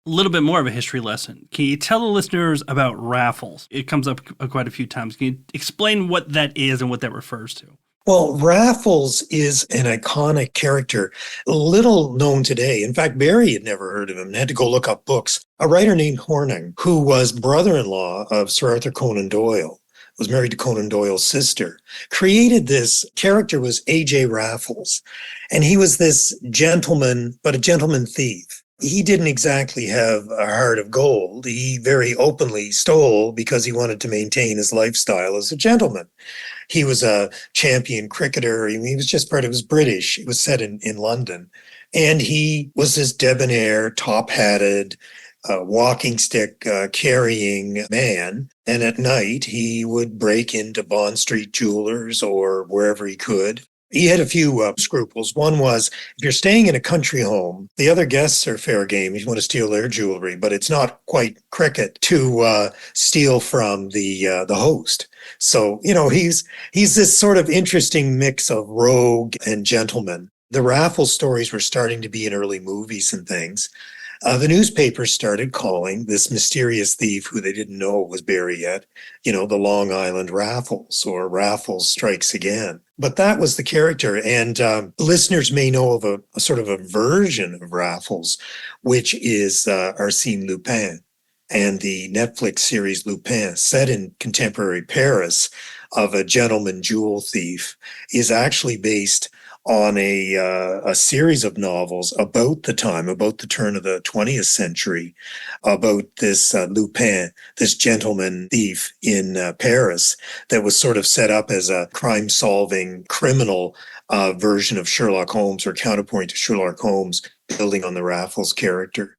A little bit more of a history lesson. Can you tell the listeners about Raffles? It comes up quite a few times. Can you explain what that is and what that refers to? Well, Raffles is an iconic character, little known today. In fact, Barry had never heard of him and had to go look up books. A writer named Horning, who was brother-in-law of Sir Arthur Conan Doyle, was married to Conan Doyle's sister, created this character was A.J. Raffles. And he was this gentleman, but a gentleman thief. He didn't exactly have a heart of gold. He very openly stole because he wanted to maintain his lifestyle as a gentleman. He was a champion cricketer. He was just part of, it was British. It was set in London. And he was this debonair, top-hatted, walking stick carrying man. And at night, he would break into Bond Street Jewelers or wherever he could. He had a few scruples. One was, if you're staying in a country home, the other guests are fair game. You want to steal their jewelry, but it's not quite cricket to steal from the host. So, he's this sort of interesting mix of rogue and gentleman. The Raffles stories were starting to be in early movies and things. The newspapers started calling this mysterious thief, who they didn't know was Barry yet, the Long Island Raffles, or Raffles Strikes Again. But that was the character. And listeners may know of a sort of a version of Raffles, which is Arsène Lupin and the Netflix series Lupin, set in contemporary Paris, of a gentleman jewel thief, is actually based on a series of novels about the time, about the turn of the 20th century, about this Lupin, this gentleman thief in Paris, that was sort of set up as a crime-solving criminal version of Sherlock Holmes, or counterpoint to Sherlock Holmes, building on the Raffles character.